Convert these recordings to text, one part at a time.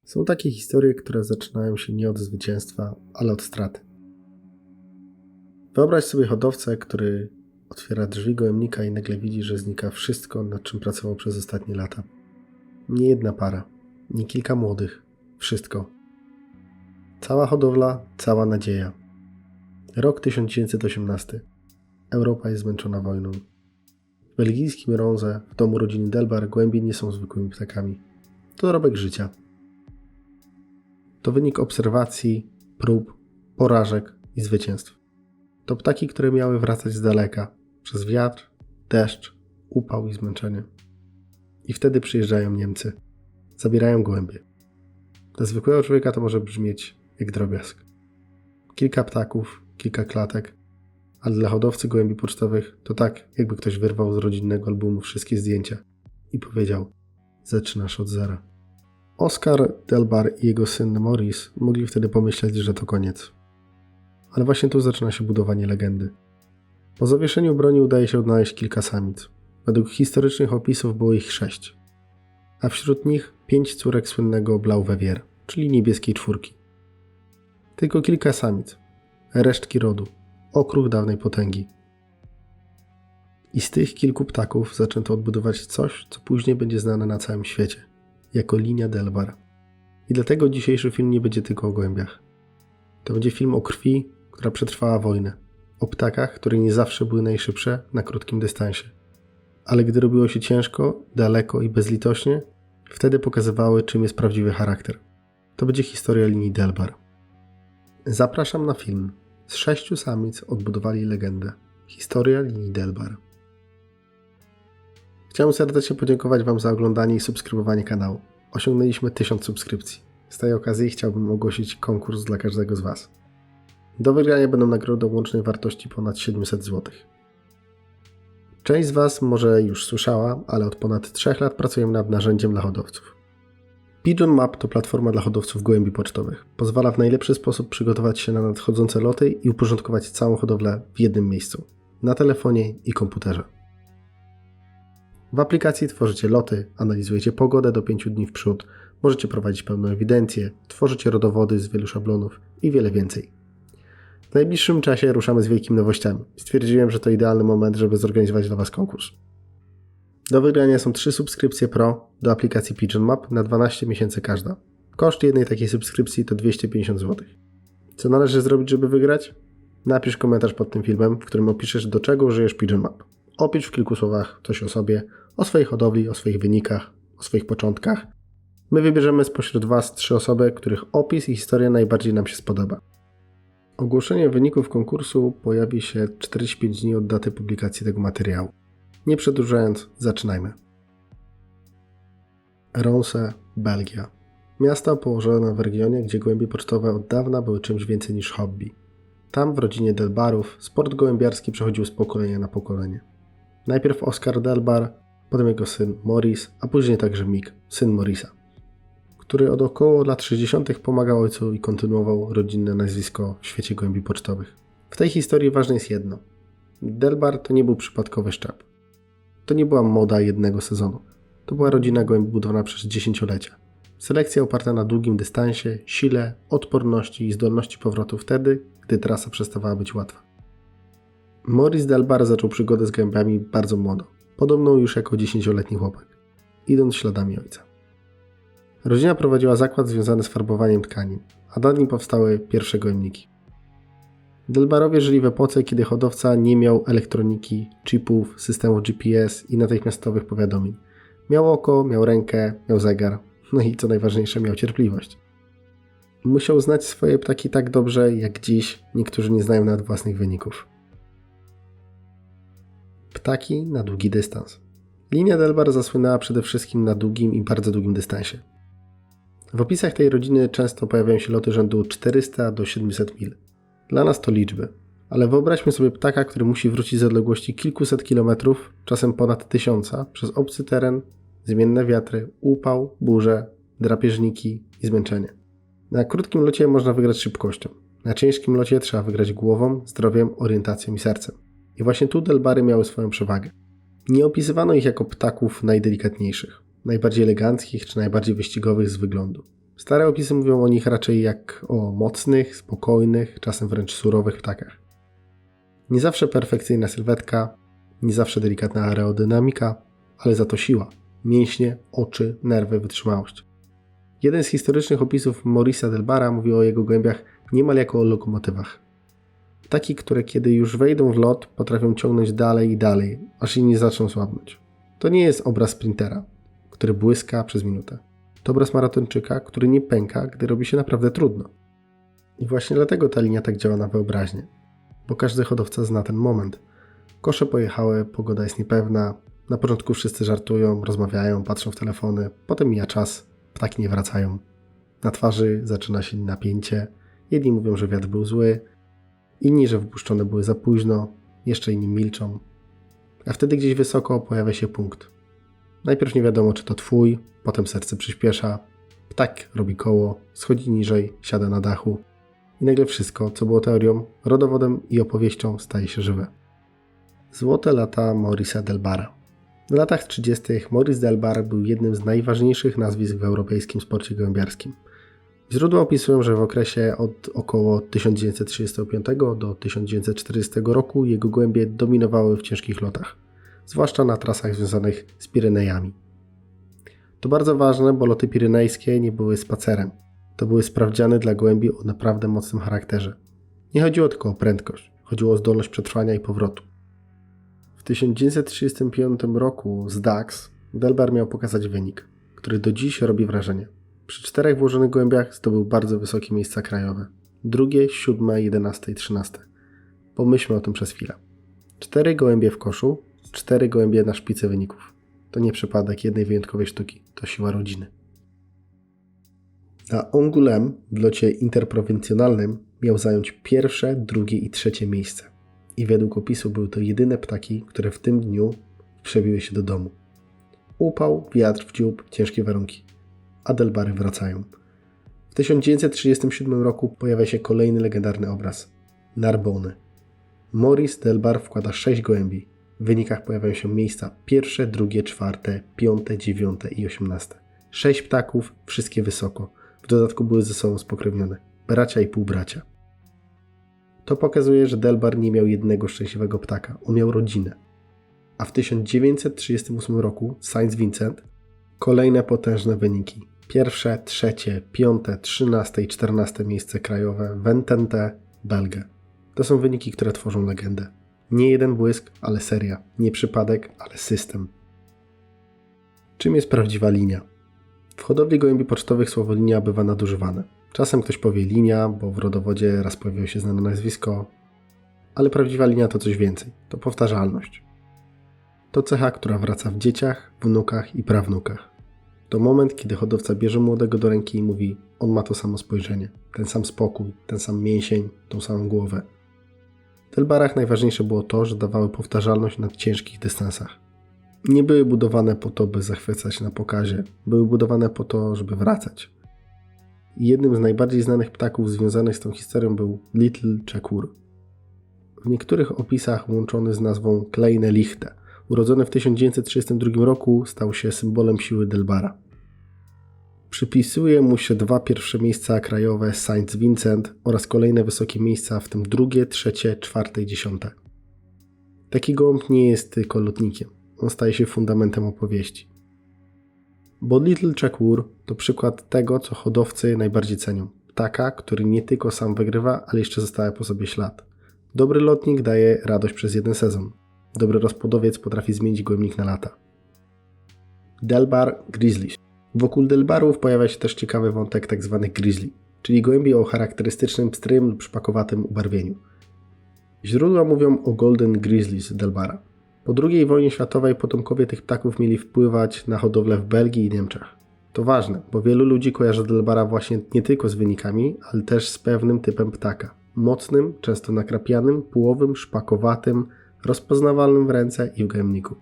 Są takie historie, które zaczynają się nie od zwycięstwa, ale od straty. Wyobraź sobie hodowcę, który otwiera drzwi gołębnika i nagle widzi, że znika wszystko, nad czym pracował przez ostatnie lata. Nie jedna para, nie kilka młodych, wszystko. Cała hodowla, cała nadzieja. Rok 1918. Europa jest zmęczona wojną. W belgijskim Ronze, w domu rodziny Delbar, gołębie nie są zwykłymi ptakami. To dorobek życia. To wynik obserwacji, prób, porażek i zwycięstw. To ptaki, które miały wracać z daleka, przez wiatr, deszcz, upał i zmęczenie. I wtedy przyjeżdżają Niemcy. Zabierają gołębie. Dla zwykłego człowieka to może brzmieć jak drobiazg. Kilka ptaków, kilka klatek, ale dla hodowcy gołębi pocztowych to tak, jakby ktoś wyrwał z rodzinnego albumu wszystkie zdjęcia i powiedział: zaczynasz od zera. Oscar Delbar i jego syn Maurice mogli wtedy pomyśleć, że to koniec. Ale właśnie tu zaczyna się budowanie legendy. Po zawieszeniu broni udaje się odnaleźć kilka samic. Według historycznych opisów było ich 6. A wśród nich 5 córek słynnego Blau Wevier, czyli niebieskiej czwórki. Tylko kilka samic, resztki rodu, okruch dawnej potęgi. I z tych kilku ptaków zaczęto odbudować coś, co później będzie znane na całym świecie, jako linia Delbar. I dlatego dzisiejszy film nie będzie tylko o gołębiach. To będzie film o krwi, która przetrwała wojnę, o ptakach, które nie zawsze były najszybsze na krótkim dystansie. Ale gdy robiło się ciężko, daleko i bezlitośnie, wtedy pokazywały, czym jest prawdziwy charakter. To będzie historia linii Delbar. Zapraszam na film. Z 6 samic odbudowali legendę. Historia linii Delbar. Chciałem serdecznie podziękować Wam za oglądanie i subskrybowanie kanału. Osiągnęliśmy 1000 subskrypcji. Z tej okazji chciałbym ogłosić konkurs dla każdego z Was. Do wygrania będą nagrody o łącznej wartości ponad 700 zł. Część z Was może już słyszała, ale od ponad 3 lat pracujemy nad narzędziem dla hodowców. Pigeon Map to platforma dla hodowców gołębi pocztowych. Pozwala w najlepszy sposób przygotować się na nadchodzące loty i uporządkować całą hodowlę w jednym miejscu, na telefonie i komputerze. W aplikacji tworzycie loty, analizujecie pogodę do 5 dni w przód, możecie prowadzić pełną ewidencję, tworzycie rodowody z wielu szablonów i wiele więcej. W najbliższym czasie ruszamy z wielkimi nowościami. Stwierdziłem, że to idealny moment, żeby zorganizować dla Was konkurs. Do wygrania są 3 subskrypcje Pro do aplikacji Pigeon Map na 12 miesięcy każda. Koszt jednej takiej subskrypcji to 250 zł. Co należy zrobić, żeby wygrać? Napisz komentarz pod tym filmem, w którym opiszesz, do czego użyjesz Pigeon Map. Opisz w kilku słowach coś o sobie, o swojej hodowli, o swoich wynikach, o swoich początkach. My wybierzemy spośród Was 3 osoby, których opis i historia najbardziej nam się spodoba. Ogłoszenie wyników konkursu pojawi się 45 dni od daty publikacji tego materiału. Nie przedłużając, zaczynajmy. Ronse, Belgia. Miasto położone w regionie, gdzie gołębie pocztowe od dawna były czymś więcej niż hobby. Tam w rodzinie Delbarów sport gołębiarski przechodził z pokolenia na pokolenie. Najpierw Oscar Delbar, potem jego syn Maurice, a później także Mick, syn Maurice'a, który od około lat 60. pomagał ojcu i kontynuował rodzinne nazwisko w świecie gołębi pocztowych. W tej historii ważne jest jedno. Delbar to nie był przypadkowy szczep. To nie była moda jednego sezonu. To była rodzina gołębi budowana przez dziesięciolecia. Selekcja oparta na długim dystansie, sile, odporności i zdolności powrotu wtedy, gdy trasa przestawała być łatwa. Maurice Delbar zaczął przygodę z gołębiami bardzo młodo, podobno już jako 10-letni chłopak, idąc śladami ojca. Rodzina prowadziła zakład związany z farbowaniem tkanin, a nad nim powstały pierwsze gołębniki. Delbarowie żyli w epoce, kiedy hodowca nie miał elektroniki, chipów, systemów GPS i natychmiastowych powiadomień. Miał oko, miał rękę, miał zegar, no i co najważniejsze, miał cierpliwość. Musiał znać swoje ptaki tak dobrze, jak dziś niektórzy nie znają nawet własnych wyników. Ptaki na długi dystans. Linia Delbar zasłynęła przede wszystkim na długim i bardzo długim dystansie. W opisach tej rodziny często pojawiają się loty rzędu 400 do 700 mil. Dla nas to liczby, ale wyobraźmy sobie ptaka, który musi wrócić z odległości kilkuset kilometrów, czasem ponad 1000, przez obcy teren, zmienne wiatry, upał, burze, drapieżniki i zmęczenie. Na krótkim locie można wygrać szybkością. Na ciężkim locie trzeba wygrać głową, zdrowiem, orientacją i sercem. I właśnie tu Delbary miały swoją przewagę. Nie opisywano ich jako ptaków najdelikatniejszych, najbardziej eleganckich czy najbardziej wyścigowych z wyglądu. Stare opisy mówią o nich raczej jak o mocnych, spokojnych, czasem wręcz surowych ptakach. Nie zawsze perfekcyjna sylwetka, nie zawsze delikatna aerodynamika, ale za to siła, mięśnie, oczy, nerwy, wytrzymałość. Jeden z historycznych opisów Maurice'a Delbara mówi o jego gołębiach niemal jako o lokomotywach. Ptaki, które kiedy już wejdą w lot, potrafią ciągnąć dalej i dalej, aż inni zaczną słabnąć. To nie jest obraz sprintera, który błyska przez minutę. To obraz maratończyka, który nie pęka, gdy robi się naprawdę trudno. I właśnie dlatego ta linia tak działa na wyobraźnię. Bo każdy hodowca zna ten moment. Kosze pojechały, pogoda jest niepewna, na początku wszyscy żartują, rozmawiają, patrzą w telefony, potem mija czas, ptaki nie wracają. Na twarzy zaczyna się napięcie, jedni mówią, że wiatr był zły, inni, że wypuszczone były za późno, jeszcze inni milczą. A wtedy gdzieś wysoko pojawia się punkt. Najpierw nie wiadomo, czy to twój, potem serce przyspiesza, ptak robi koło, schodzi niżej, siada na dachu i nagle wszystko, co było teorią, rodowodem i opowieścią, staje się żywe. Złote lata Maurice'a Delbara. W latach 30. Maurice Delbar był jednym z najważniejszych nazwisk w europejskim sporcie gołębiarskim. Źródła opisują, że w okresie od około 1935 do 1940 roku jego gołębie dominowały w ciężkich lotach, zwłaszcza na trasach związanych z Pirenejami. To bardzo ważne, bo loty pirenejskie nie były spacerem. To były sprawdziany dla gołębi o naprawdę mocnym charakterze. Nie chodziło tylko o prędkość, chodziło o zdolność przetrwania i powrotu. W 1935 roku z Dax Delbar miał pokazać wynik, który do dziś robi wrażenie. Przy 4 włożonych gołębiach zdobył bardzo wysokie miejsca krajowe. 2., 7., 11 i 13. Pomyślmy o tym przez chwilę. 4 gołębie w koszu, 4 gołębie na szpicy wyników. To nie przypadek jednej wyjątkowej sztuki, to siła rodziny. Na Angoulême w locie interprowincjonalnym miał zająć 1., 2. i 3. miejsce. I według opisu były to jedyne ptaki, które w tym dniu przebiły się do domu. Upał, wiatr w dziób, ciężkie warunki. A Delbary wracają. W 1937 roku pojawia się kolejny legendarny obraz. Narbonne. Maurice Delbar wkłada 6 gołębi. W wynikach pojawiają się miejsca 1., 2., 4., 5., 9. i 18. 6 ptaków, wszystkie wysoko. W dodatku były ze sobą spokrewnione. Bracia i półbracia. To pokazuje, że Delbar nie miał jednego szczęśliwego ptaka. On miał rodzinę. A w 1938 roku Saint Vincent kolejne potężne wyniki. 1., 3., 5., 13. i 14. miejsce krajowe w Entente, Belgę. To są wyniki, które tworzą legendę. Nie jeden błysk, ale seria. Nie przypadek, ale system. Czym jest prawdziwa linia? W hodowli gołębi pocztowych słowo linia bywa nadużywane. Czasem ktoś powie linia, bo w rodowodzie raz pojawiło się znane nazwisko, ale prawdziwa linia to coś więcej. To powtarzalność. To cecha, która wraca w dzieciach, wnukach i prawnukach. To moment, kiedy hodowca bierze młodego do ręki i mówi: on ma to samo spojrzenie, ten sam spokój, ten sam mięsień, tą samą głowę. W Delbarach najważniejsze było to, że dawały powtarzalność na ciężkich dystansach. Nie były budowane po to, by zachwycać na pokazie, były budowane po to, żeby wracać. I jednym z najbardziej znanych ptaków związanych z tą historią był Little Czekur. W niektórych opisach łączony z nazwą Kleine Lichte. Urodzony w 1932 roku, stał się symbolem siły Delbara. Przypisuje mu się 2 pierwsze miejsca krajowe Saint Vincent oraz kolejne wysokie miejsca, w tym 2., 3., 4. i 10. Taki gołąb nie jest tylko lotnikiem. On staje się fundamentem opowieści. Bo Little Czekur to przykład tego, co hodowcy najbardziej cenią. Ptaka, który nie tylko sam wygrywa, ale jeszcze zostawia po sobie ślad. Dobry lotnik daje radość przez jeden sezon. Dobry rozpłodowiec potrafi zmienić gołębnik na lata. Delbar Grizzlies. Wokół Delbarów pojawia się też ciekawy wątek tzw. grizzly, czyli gołębi o charakterystycznym pstrym lub szpakowatym ubarwieniu. Źródła mówią o Golden Grizzlies Delbara. Po II wojnie światowej potomkowie tych ptaków mieli wpływać na hodowlę w Belgii i Niemczech. To ważne, bo wielu ludzi kojarzy Delbara właśnie nie tylko z wynikami, ale też z pewnym typem ptaka. Mocnym, często nakrapianym, pułowym, szpakowatym, rozpoznawalnym w ręce i w gołębniku.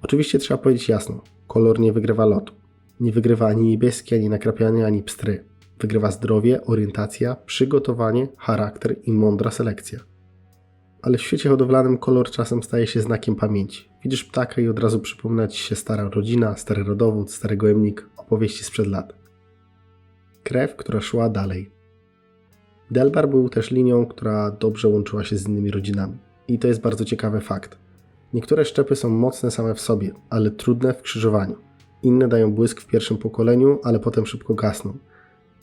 Oczywiście trzeba powiedzieć jasno, kolor nie wygrywa lotu. Nie wygrywa ani niebieski, ani nakrapiany, ani pstry. Wygrywa zdrowie, orientacja, przygotowanie, charakter i mądra selekcja. Ale w świecie hodowlanym kolor czasem staje się znakiem pamięci. Widzisz ptaka i od razu przypomina ci się stara rodzina, stary rodowód, stary gołębnik, opowieści sprzed lat. Krew, która szła dalej. Delbar był też linią, która dobrze łączyła się z innymi rodzinami. I to jest bardzo ciekawy fakt. Niektóre szczepy są mocne same w sobie, ale trudne w krzyżowaniu. Inne dają błysk w pierwszym pokoleniu, ale potem szybko gasną.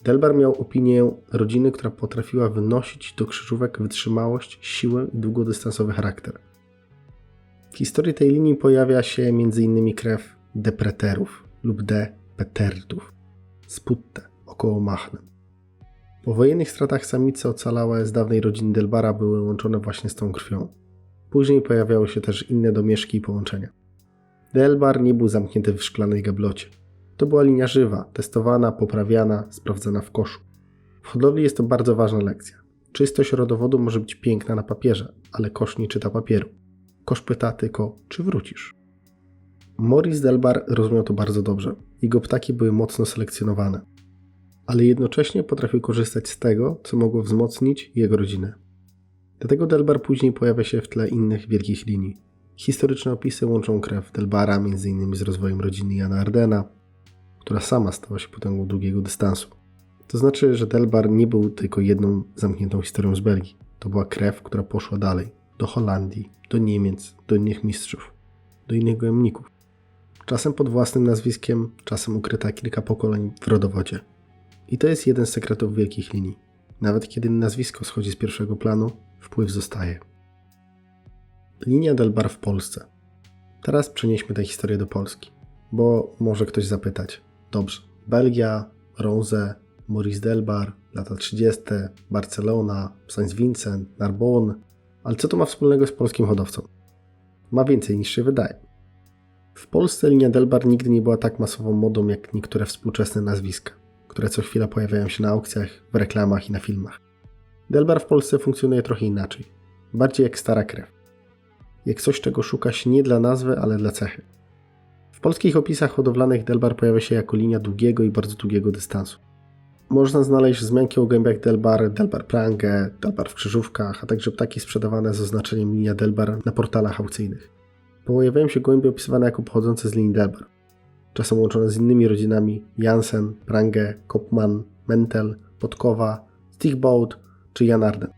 Delbar miał opinię rodziny, która potrafiła wynosić do krzyżówek wytrzymałość, siłę i długodystansowy charakter. W historii tej linii pojawia się m.in. krew Depreterów lub Petertów z Putte, około Machne. Po wojennych stratach samice ocalałe z dawnej rodziny Delbara były łączone właśnie z tą krwią. Później pojawiały się też inne domieszki i połączenia. Delbar nie był zamknięty w szklanej gablocie. To była linia żywa, testowana, poprawiana, sprawdzana w koszu. W hodowli jest to bardzo ważna lekcja. Czystość rodowodu może być piękna na papierze, ale kosz nie czyta papieru. Kosz pyta tylko, czy wrócisz. Maurice Delbar rozumiał to bardzo dobrze. Jego ptaki były mocno selekcjonowane. Ale jednocześnie potrafił korzystać z tego, co mogło wzmocnić jego rodzinę. Dlatego Delbar później pojawia się w tle innych wielkich linii. Historyczne opisy łączą krew Delbara m.in. z rozwojem rodziny Jana Ardena, która sama stała się potęgą długiego dystansu. To znaczy, że Delbar nie był tylko jedną zamkniętą historią z Belgii. To była krew, która poszła dalej, do Holandii, do Niemiec, do innych mistrzów, do innych gojemników. Czasem pod własnym nazwiskiem, czasem ukryta kilka pokoleń w rodowodzie. I to jest jeden z sekretów wielkich linii. Nawet kiedy nazwisko schodzi z pierwszego planu, wpływ zostaje. Linia Delbar w Polsce. Teraz przenieśmy tę historię do Polski, bo może ktoś zapytać. Dobrze, Belgia, Ronze, Maurice Delbar, lata 30., Barcelona, Saint Vincent, Narbonne, ale co to ma wspólnego z polskim hodowcą? Ma więcej niż się wydaje. W Polsce linia Delbar nigdy nie była tak masową modą jak niektóre współczesne nazwiska, które co chwila pojawiają się na aukcjach, w reklamach i na filmach. Delbar w Polsce funkcjonuje trochę inaczej. Bardziej jak stara krew. Jak coś, czego szuka się nie dla nazwy, ale dla cechy. W polskich opisach hodowlanych Delbar pojawia się jako linia długiego i bardzo długiego dystansu. Można znaleźć wzmianki o gołębiach Delbar, Delbar Prange, Delbar w krzyżówkach, a także ptaki sprzedawane z oznaczeniem linia Delbar na portalach aukcyjnych. Pojawiają się gołębie opisywane jako pochodzące z linii Delbar. Czasem łączone z innymi rodzinami Jansen, Prange, Kopman, Mentel, Podkowa, Stichbout czy Jan Arden.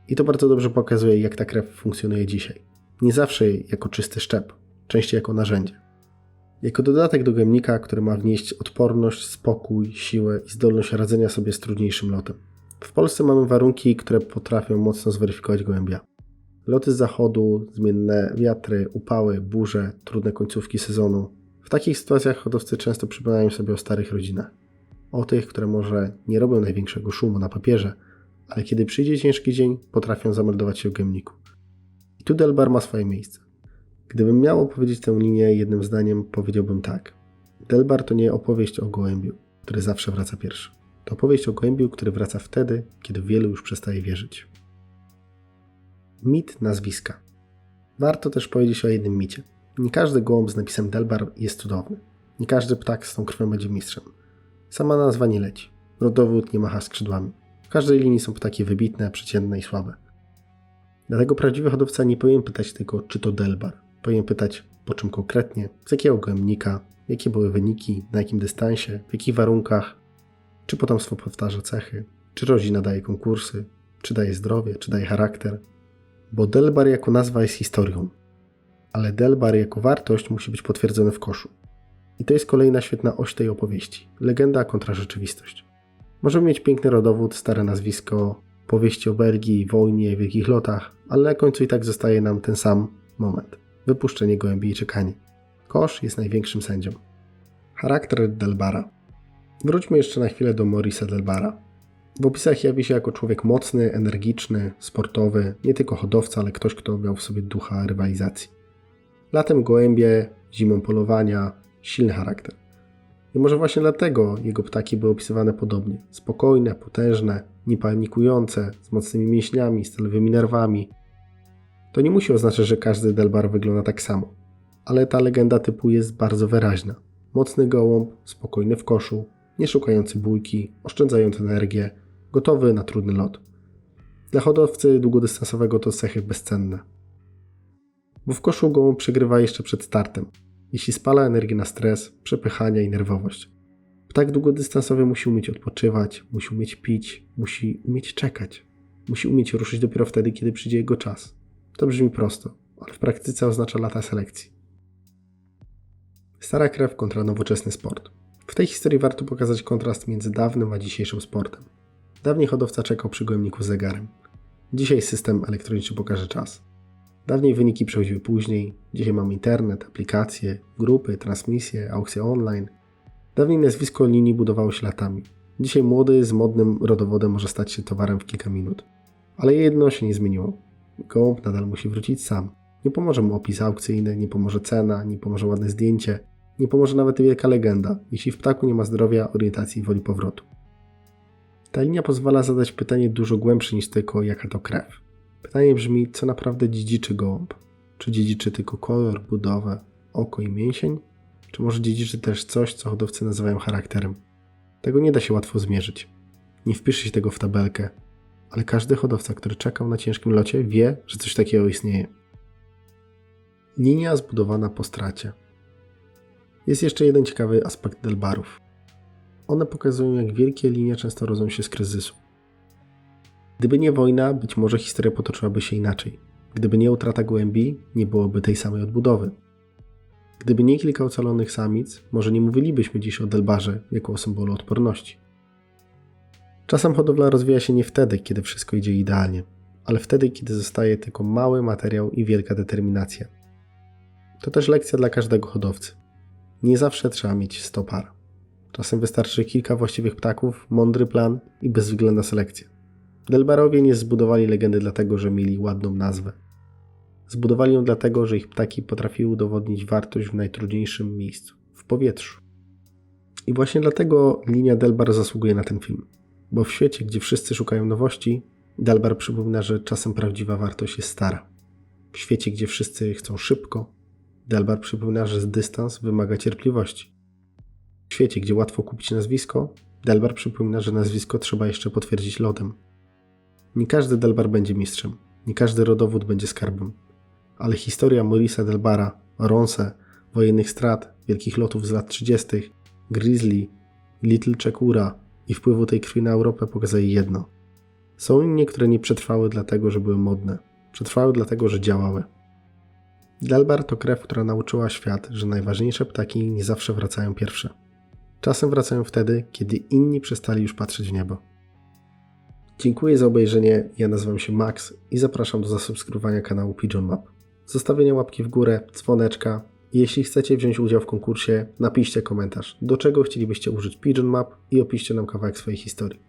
I to bardzo dobrze pokazuje, jak ta krew funkcjonuje dzisiaj. Nie zawsze jako czysty szczep, częściej jako narzędzie. Jako dodatek do gojemnika, który ma wnieść odporność, spokój, siłę i zdolność radzenia sobie z trudniejszym lotem. W Polsce mamy warunki, które potrafią mocno zweryfikować gołębia. Loty z zachodu, zmienne wiatry, upały, burze, trudne końcówki sezonu. W takich sytuacjach hodowcy często przypominają sobie o starych rodzinach. O tych, które może nie robią największego szumu na papierze, ale kiedy przyjdzie ciężki dzień, potrafią zameldować się w gojemniku. I tu Delbar ma swoje miejsce. Gdybym miał opowiedzieć tę linię jednym zdaniem, powiedziałbym tak. Delbar to nie opowieść o gołębiu, który zawsze wraca pierwszy. To opowieść o gołębiu, który wraca wtedy, kiedy wielu już przestaje wierzyć. Mit nazwiska. Warto też powiedzieć o jednym micie. Nie każdy gołąb z napisem Delbar jest cudowny. Nie każdy ptak z tą krwią będzie mistrzem. Sama nazwa nie leci. Rodowód nie macha skrzydłami. W każdej linii są ptaki wybitne, przeciętne i słabe. Dlatego prawdziwy hodowca nie powinien pytać tylko, czy to Delbar. Powinien pytać, po czym konkretnie, z jakiego gołębnika, jakie były wyniki, na jakim dystansie, w jakich warunkach, czy potomstwo powtarza cechy, czy rodzina daje konkursy, czy daje zdrowie, czy daje charakter. Bo Delbar jako nazwa jest historią, ale Delbar jako wartość musi być potwierdzony w koszu. I to jest kolejna świetna oś tej opowieści. Legenda kontra rzeczywistość. Możemy mieć piękny rodowód, stare nazwisko, powieści o Belgii, wojnie, wielkich lotach, ale na końcu i tak zostaje nam ten sam moment. Wypuszczenie gołębi i czekanie. Kosz jest największym sędzią. Charakter Delbara. Wróćmy jeszcze na chwilę do Maurice'a Delbara. W opisach jawi się jako człowiek mocny, energiczny, sportowy, nie tylko hodowca, ale ktoś, kto miał w sobie ducha rywalizacji. Latem gołębie, zimą polowania, silny charakter. I może właśnie dlatego jego ptaki były opisywane podobnie. Spokojne, potężne, niepanikujące, z mocnymi mięśniami, stalowymi nerwami. To nie musi oznaczać, że każdy Delbar wygląda tak samo. Ale ta legenda typu jest bardzo wyraźna. Mocny gołąb, spokojny w koszu, nie szukający bójki, oszczędzający energię, gotowy na trudny lot. Dla hodowcy długodystansowego to cechy bezcenne. Bo w koszu gołąb przegrywa jeszcze przed startem, jeśli spala energię na stres, przepychania i nerwowość. Ptak długodystansowy musi umieć odpoczywać, musi umieć pić, musi umieć czekać. Musi umieć ruszyć dopiero wtedy, kiedy przyjdzie jego czas. To brzmi prosto, ale w praktyce oznacza lata selekcji. Stara krew kontra nowoczesny sport. W tej historii warto pokazać kontrast między dawnym a dzisiejszym sportem. Dawniej hodowca czekał przy gołębniku z zegarem. Dzisiaj system elektroniczny pokaże czas. Dawniej wyniki przechodziły później, dzisiaj mamy internet, aplikacje, grupy, transmisje, aukcje online. Dawniej nazwisko linii budowało się latami. Dzisiaj młody z modnym rodowodem może stać się towarem w kilka minut. Ale jedno się nie zmieniło. Gołąb nadal musi wrócić sam. Nie pomoże mu opis aukcyjny, nie pomoże cena, nie pomoże ładne zdjęcie, nie pomoże nawet wielka legenda, jeśli w ptaku nie ma zdrowia, orientacji i woli powrotu. Ta linia pozwala zadać pytanie dużo głębsze niż tylko jaka to krew. Pytanie brzmi, co naprawdę dziedziczy gołąb? Czy dziedziczy tylko kolor, budowę, oko i mięsień? Czy może dziedziczy też coś, co hodowcy nazywają charakterem? Tego nie da się łatwo zmierzyć. Nie wpisze się tego w tabelkę, ale każdy hodowca, który czekał na ciężkim locie, wie, że coś takiego istnieje. Linia zbudowana po stracie. Jest jeszcze jeden ciekawy aspekt delbarów. One pokazują, jak wielkie linie często rodzą się z kryzysu. Gdyby nie wojna, być może historia potoczyłaby się inaczej. Gdyby nie utrata gołębi, nie byłoby tej samej odbudowy. Gdyby nie kilka ocalonych samic, może nie mówilibyśmy dziś o delbarze jako o symbolu odporności. Czasem hodowla rozwija się nie wtedy, kiedy wszystko idzie idealnie, ale wtedy, kiedy zostaje tylko mały materiał i wielka determinacja. To też lekcja dla każdego hodowcy. Nie zawsze trzeba mieć 100 par. Czasem wystarczy kilka właściwych ptaków, mądry plan i bezwzględna selekcja. Delbarowie nie zbudowali legendy dlatego, że mieli ładną nazwę. Zbudowali ją dlatego, że ich ptaki potrafiły udowodnić wartość w najtrudniejszym miejscu – w powietrzu. I właśnie dlatego linia Delbar zasługuje na ten film. Bo w świecie, gdzie wszyscy szukają nowości, Delbar przypomina, że czasem prawdziwa wartość jest stara. W świecie, gdzie wszyscy chcą szybko, Delbar przypomina, że dystans wymaga cierpliwości. W świecie, gdzie łatwo kupić nazwisko, Delbar przypomina, że nazwisko trzeba jeszcze potwierdzić lodem. Nie każdy Delbar będzie mistrzem, nie każdy rodowód będzie skarbem, ale historia Maurice'a Delbara, Ronse, wojennych strat, wielkich lotów z lat 30., Grizzly, Little Czekura i wpływu tej krwi na Europę pokazuje jedno. Są linie, które nie przetrwały dlatego, że były modne. Przetrwały dlatego, że działały. Delbar to krew, która nauczyła świat, że najważniejsze ptaki nie zawsze wracają pierwsze. Czasem wracają wtedy, kiedy inni przestali już patrzeć w niebo. Dziękuję za obejrzenie, ja nazywam się Max i zapraszam do zasubskrybowania kanału Pigeon Map, zostawienia łapki w górę, dzwoneczka i jeśli chcecie wziąć udział w konkursie, napiszcie komentarz, do czego chcielibyście użyć Pigeon Map i opiszcie nam kawałek swojej historii.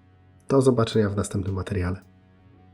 Do zobaczenia w następnym materiale.